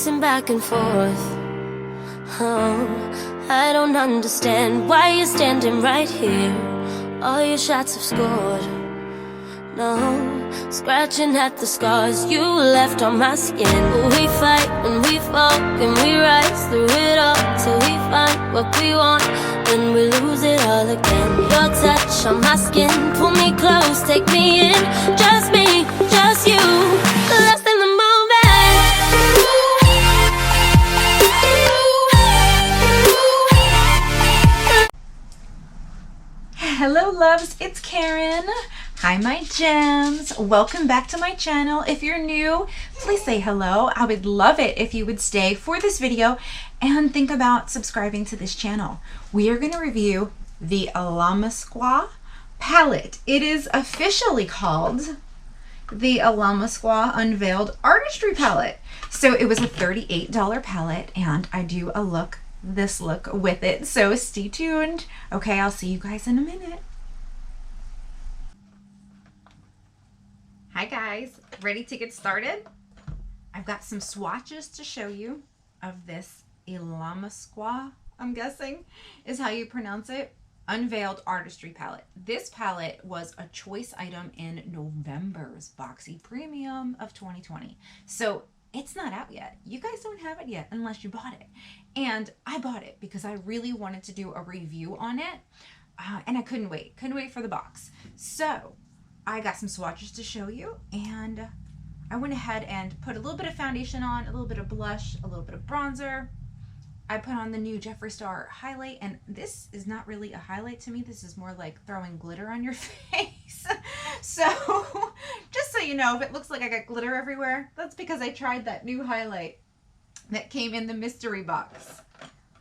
pacing back and forth. Oh, I don't understand why you're standing right here. All your shots have scored. No, scratching at the scars you left on my skin. We fight and we fall and we rise through it all till we find what we want and we lose it all again. Your touch on my skin, pull me close, take me in. Just me, just you, lost in the moment. Hello loves, it's Karen. Hi my gems. Welcome back to my channel. If you're new, please say hello. I would love it if you would stay for this video and think about subscribing to this channel. We are going to review the Illamasqua palette. It is officially called the Illamasqua Unveiled Artistry palette. So it was a $38 palette and I do this look with it, so stay tuned. Okay, I'll see you guys in a minute. Hi guys, ready to get started? I've got some swatches to show you of this Illamasqua, I'm guessing is how you pronounce it, Unveiled Artistry palette. This palette was a choice item in November's Boxy Premium of 2020. So it's not out yet. You guys don't have it yet unless you bought it. And I bought it because I really wanted to do a review on it. And I couldn't wait. Couldn't wait for the box. So I got some swatches to show you. And I went ahead and put a little bit of foundation on, a little bit of blush, a little bit of bronzer. I put on the new Jeffree Star highlight. And this is not really a highlight to me. This is more like throwing glitter on your face. So just so you know, if it looks like I got glitter everywhere, that's because I tried that new highlight that came in the mystery box.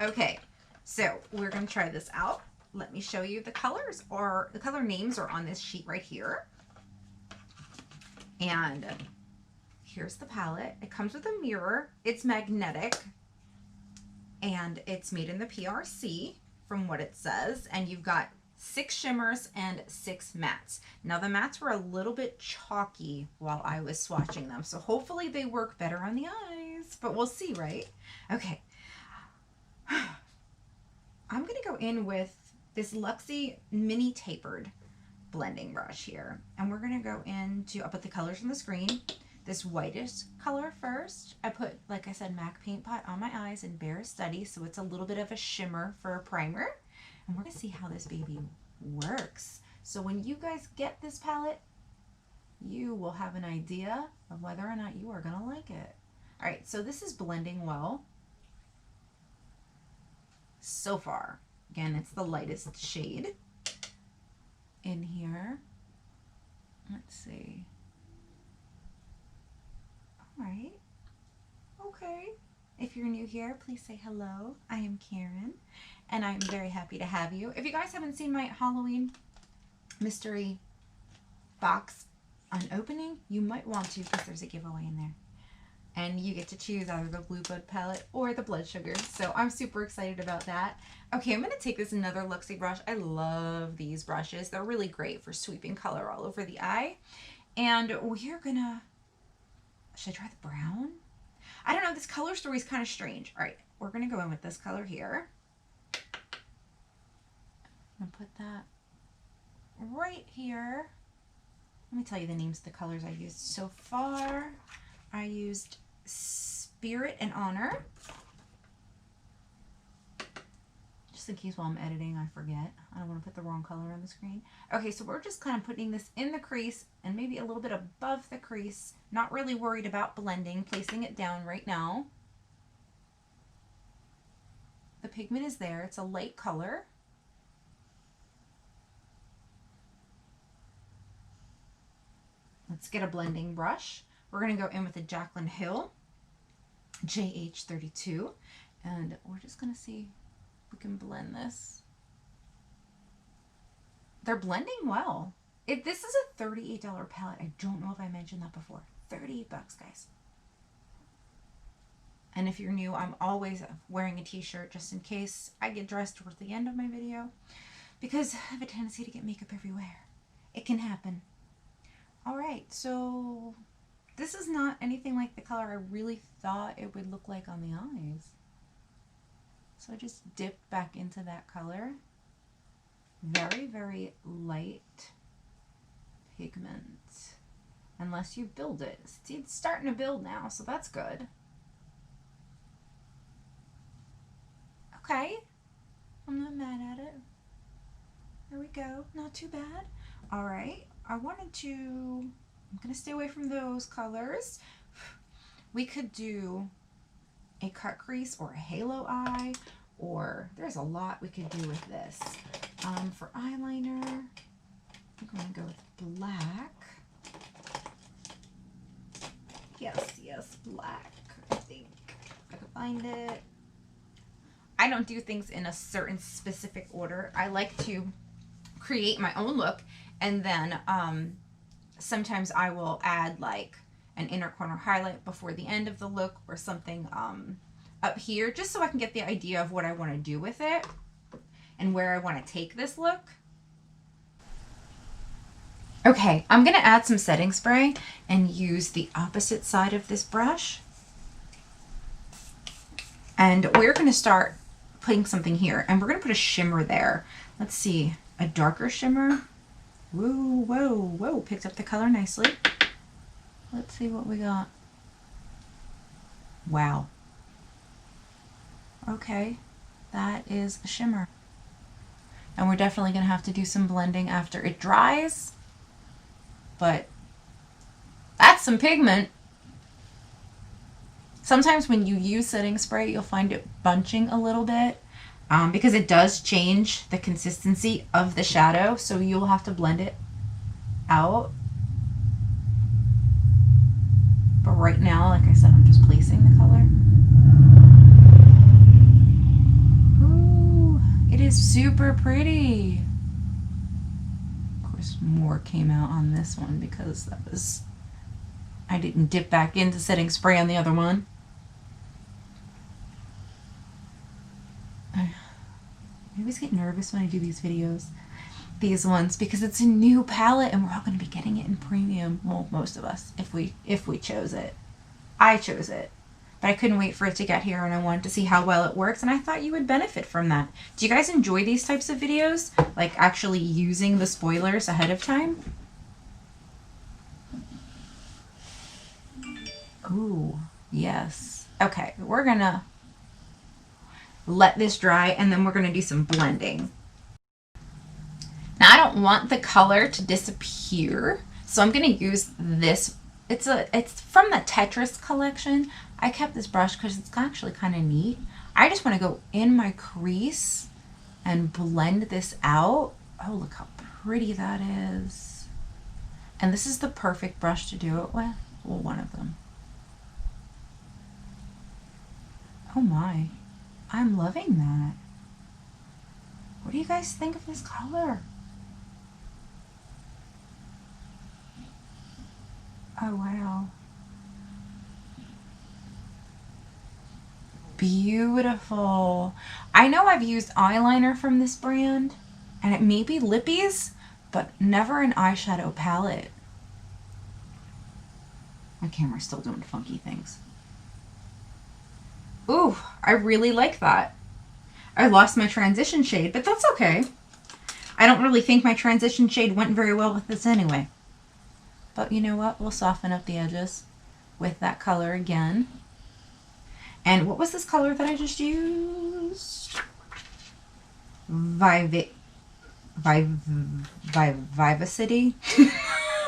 Okay, so we're gonna try this out. Let me show you the colors, or the color names are on this sheet right here. And here's the palette. It comes with a mirror. It's magnetic and it's made in the PRC from what it says. And you've got 6 shimmers and 6 mattes. Now the mattes were a little bit chalky while I was swatching them, so hopefully they work better on the eyes, but we'll see, right? Okay. I'm gonna go in with this Luxie mini tapered blending brush here, and we're gonna go into, I'll put the colors on the screen. This whitest color first. I put, like I said, MAC Paint Pot on my eyes in Bare Study, so it's a little bit of a shimmer for a primer. And we're gonna see how this baby works. So when you guys get this palette, you will have an idea of whether or not you are gonna like it. All right, so this is blending well so far. Again, it's the lightest shade in here. Let's see. All right, okay. If you're new here, please say hello. I am Karen, and I'm very happy to have you. If you guys haven't seen my Halloween mystery box unopening, you might want to, because there's a giveaway in there. And you get to choose either the Blue Bud palette or the Blood Sugar. So I'm super excited about that. Okay, I'm going to take this another Luxie brush. I love these brushes. They're really great for sweeping color all over the eye. And we're going to, should I try the brown? I don't know, this color story is kind of strange. All right, we're going to go in with this color here. I'm going to put that right here. Let me tell you the names of the colors I used so far. I used Spirit and Honor. Just in case while I'm editing I forget. I don't want to put the wrong color on the screen. Okay, so we're just kind of putting this in the crease and maybe a little bit above the crease. Not really worried about blending. Placing it down right now. The pigment is there. It's a light color. Let's get a blending brush. We're going to go in with a Jaclyn Hill JH32, and we're just going to see if we can blend this. They're blending well. This is a $38 palette. I don't know if I mentioned that before. 38 bucks, guys. And if you're new, I'm always wearing a t-shirt just in case I get dressed towards the end of my video, because I have a tendency to get makeup everywhere. It can happen. All right, so This is not anything like the color I really thought it would look like on the eyes. So I just dipped back into that color. Very, very light pigment. Unless you build it. See, it's starting to build now, so that's good. Okay. I'm not mad at it. There we go. Not too bad. All right. I'm going to stay away from those colors. We could do a cut crease or a halo eye, or there's a lot we could do with this. For eyeliner, I'm going to go with black. Yes, black. I think if I can find it. I don't do things in a certain specific order. I like to create my own look, and then sometimes I will add like an inner corner highlight before the end of the look, or something up here, just so I can get the idea of what I want to do with it and where I want to take this look. Okay, I'm going to add some setting spray and use the opposite side of this brush. And we're going to start putting something here, and we're going to put a shimmer there. Let's see, a darker shimmer. Whoa, whoa, whoa, picked up the color nicely. Let's see what we got. Wow. Okay, that is a shimmer. And we're definitely going to have to do some blending after it dries. But that's some pigment. Sometimes when you use setting spray, you'll find it bunching a little bit because it does change the consistency of the shadow. So you'll have to blend it out. But right now, like I said, I'm just placing the color. Ooh, it is super pretty. More came out on this one because I didn't dip back into setting spray on the other one. I always get nervous when I do these videos, these ones, because it's a new palette and we're all going to be getting it in premium. Well, most of us, if we chose it. I chose it, but I couldn't wait for it to get here, and I wanted to see how well it works, and I thought you would benefit from that. Do you guys enjoy these types of videos? Like actually using the spoilers ahead of time? Ooh, yes. Okay, we're gonna let this dry, and then we're gonna do some blending. Now I don't want the color to disappear, so I'm gonna use this. It's from the Tetris collection. I kept this brush because it's actually kind of neat. I just want to go in my crease and blend this out. Oh, look how pretty that is. And this is the perfect brush to do it with. Well, one of them. Oh my, I'm loving that. What do you guys think of this color? Oh, wow. Beautiful. I know I've used eyeliner from this brand, and it may be lippies, but never an eyeshadow palette. My camera's still doing funky things. Ooh, I really like that. I lost my transition shade, but that's okay. I don't really think my transition shade went very well with this anyway. But you know what? We'll soften up the edges with that color again. And what was this color that I just used? Vivacity?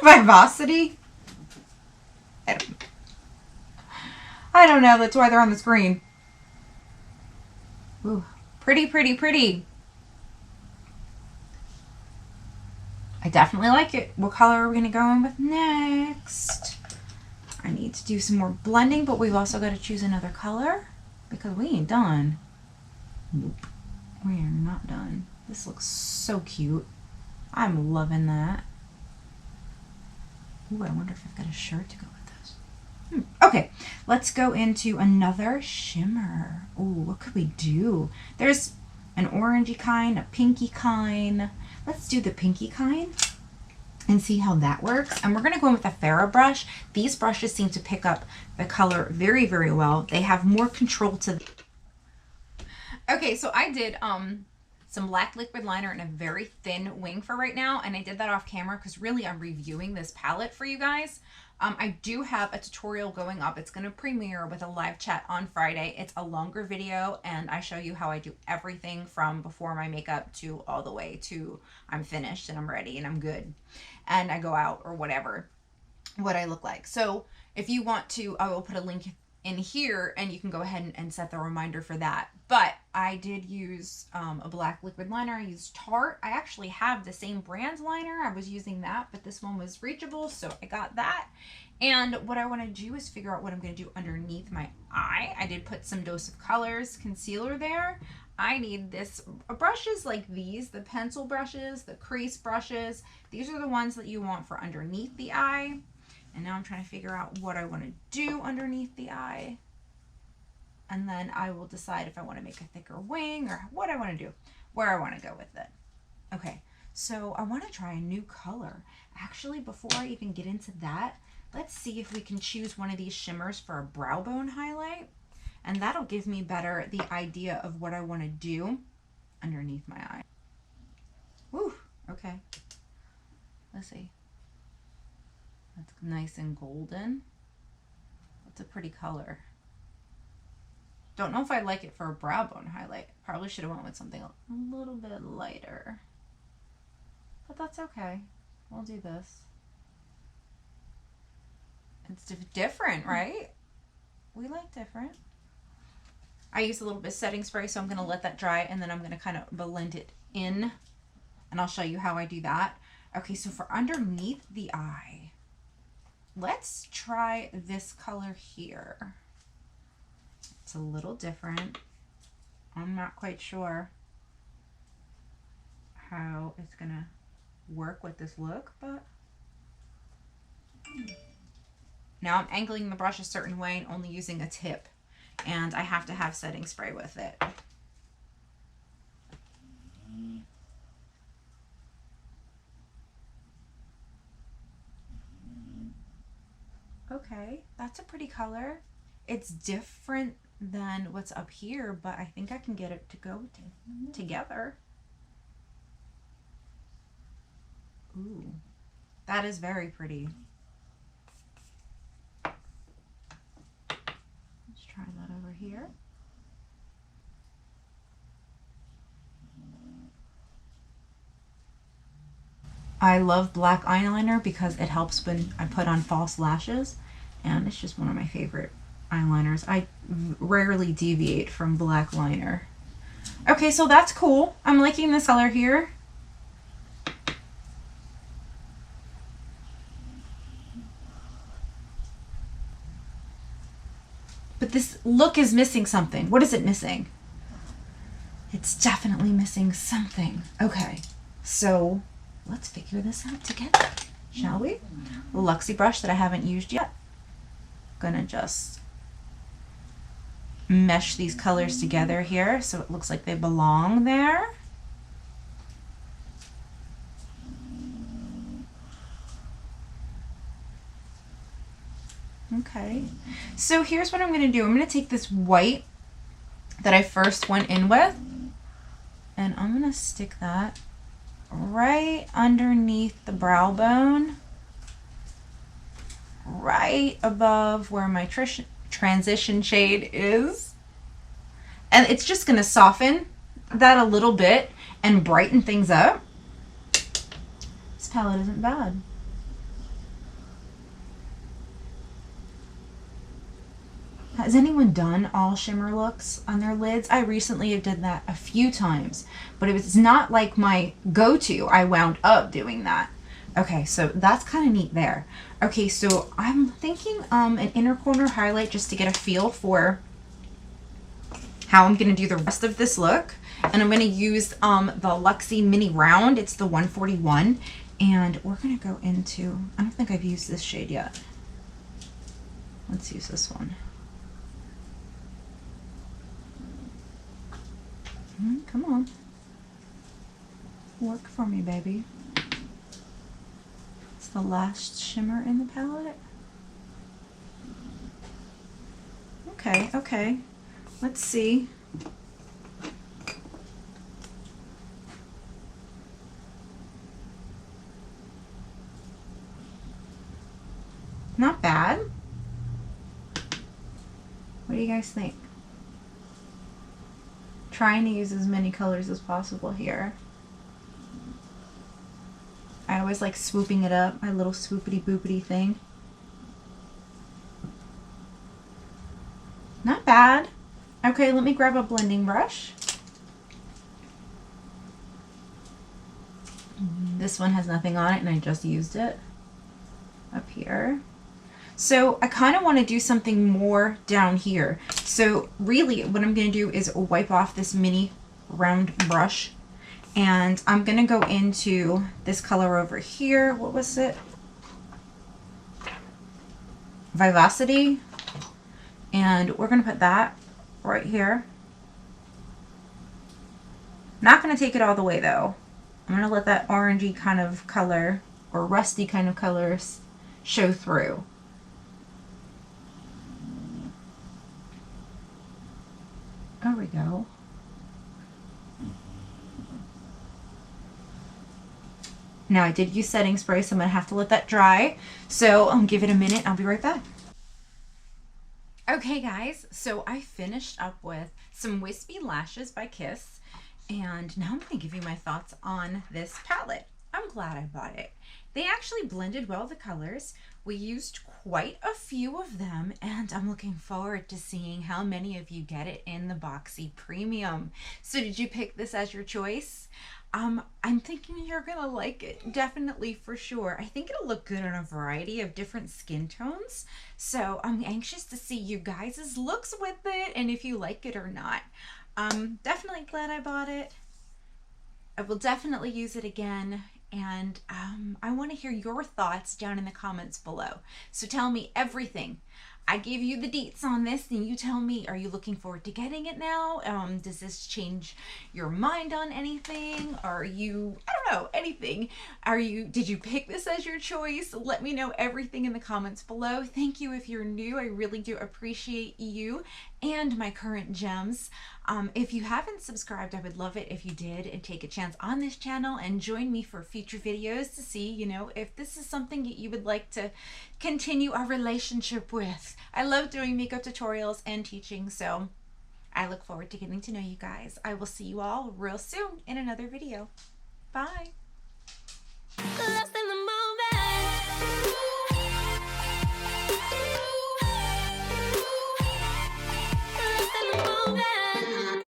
Vivacity? I don't know. That's why they're on the screen. Ooh, pretty, pretty, pretty. I definitely like it. What color are we going to go in with next? I need to do some more blending, but we've also got to choose another color because we ain't done. Nope. We are not done. This looks so cute. I'm loving that. Ooh, I wonder if I've got a shirt to go with this. Okay, let's go into another shimmer. Ooh, what could we do? There's an orangey kind, a pinky kind. Let's do the pinky kind. and see how that works. And we're going to go in with a Farrah brush. These brushes seem to pick up the color very, very well. They have more control to them. Okay, so I did some black liquid liner in a very thin wing for right now, and I did that off camera because really I'm reviewing this palette for you guys. I do have a tutorial going up. It's going to premiere with a live chat on Friday. It's a longer video, and I show you how I do everything from before my makeup to all the way to I'm finished and I'm ready and I'm good and I go out or whatever, what I look like. So if you want to, I will put a link in here and you can go ahead and set the reminder for that. But I did use a black liquid liner. I used Tarte. I actually have the same brand's liner. I was using that, but this one was reachable, so I got that. And what I want to do is figure out what I'm going to do underneath my eye. I did put some Dose of Colors concealer there. I need this brushes like these, the pencil brushes, the crease brushes. These are the ones that you want for underneath the eye. And now I'm trying to figure out what I want to do underneath the eye. And then I will decide if I want to make a thicker wing or what I want to do, where I want to go with it. Okay, so I want to try a new color. Actually, before I even get into that, let's see if we can choose one of these shimmers for a brow bone highlight. And that'll give me better the idea of what I want to do underneath my eye. Woo, okay. Let's see. That's nice and golden. That's a pretty color. Don't know if I like it for a brow bone highlight. Probably should have went with something a little bit lighter. But that's okay. We'll do this. It's different, right? We like different. I use a little bit of setting spray, so I'm going to let that dry, and then I'm going to kind of blend it in, and I'll show you how I do that. Okay, so for underneath the eye, let's try this color here. It's a little different. I'm not quite sure how it's going to work with this look, but now I'm angling the brush a certain way and only using a tip. And I have to have setting spray with it. Okay, that's a pretty color. It's different than what's up here, but I think I can get it to go together. Ooh, that is very pretty. Let's try that over here. I love black eyeliner because it helps when I put on false lashes, and it's just one of my favorite eyeliners. I rarely deviate from black liner. Okay, so that's cool. I'm liking this color here. But this look is missing something. What is it missing? It's definitely missing something. Okay, so let's figure this out together, shall we? The Luxie brush that I haven't used yet. Gonna just mesh these colors together here so it looks like they belong there. Okay, so here's what I'm going to do. I'm going to take this white that I first went in with, and I'm going to stick that right underneath the brow bone, right above where my transition shade is. And it's just going to soften that a little bit and brighten things up. This palette isn't bad. Has anyone done all shimmer looks on their lids? I recently did that a few times, but it was not like my go-to. I wound up doing that. Okay, so that's kind of neat there. Okay, so I'm thinking an inner corner highlight just to get a feel for how I'm going to do the rest of this look. And I'm going to use the Luxie Mini Round. It's the 141. And we're going to go into, I don't think I've used this shade yet. Let's use this one. Come on. Work for me, baby. the last shimmer in the palette. Okay, okay. Let's see. Not bad. What do you guys think? Trying to use as many colors as possible here. I always like swooping it up, my little swoopity boopity thing. Not bad. Okay, let me grab a blending brush. This one has nothing on it and I just used it up here. So I kind of want to do something more down here. So really what I'm going to do is wipe off this mini round brush, and I'm going to go into this color over here. What was it? Vivacity. And we're going to put that right here. Not going to take it all the way though. I'm going to let that orangey kind of color or rusty kind of colors show through. There we go. Now I did use setting spray, so I'm going to have to let that dry. So I'll give it a minute. I'll be right back. Okay guys, so I finished up with some Wispy Lashes by Kiss, and now I'm going to give you my thoughts on this palette. I'm glad I bought it. They actually blended well the colors. We used quite a few of them, and I'm looking forward to seeing how many of you get it in the Boxy Premium. So did you pick this as your choice? I'm thinking you're gonna like it, definitely, for sure. I think it'll look good on a variety of different skin tones. So I'm anxious to see you guys' looks with it and if you like it or not. Definitely glad I bought it. I will definitely use it again. And I want to hear your thoughts down in the comments below. So tell me everything. I gave you the deets on this, and you tell me, are you looking forward to getting it now? Does this change your mind on anything? Are you, I don't know, anything? Did you pick this as your choice? Let me know everything in the comments below. Thank you if you're new. I really do appreciate you and my current gems. If you haven't subscribed, I would love it if you did and take a chance on this channel and join me for future videos to see, you know, if this is something that you would like to continue our relationship with. I love doing makeup tutorials and teaching, so I look forward to getting to know you guys. I will see you all real soon in another video. Bye.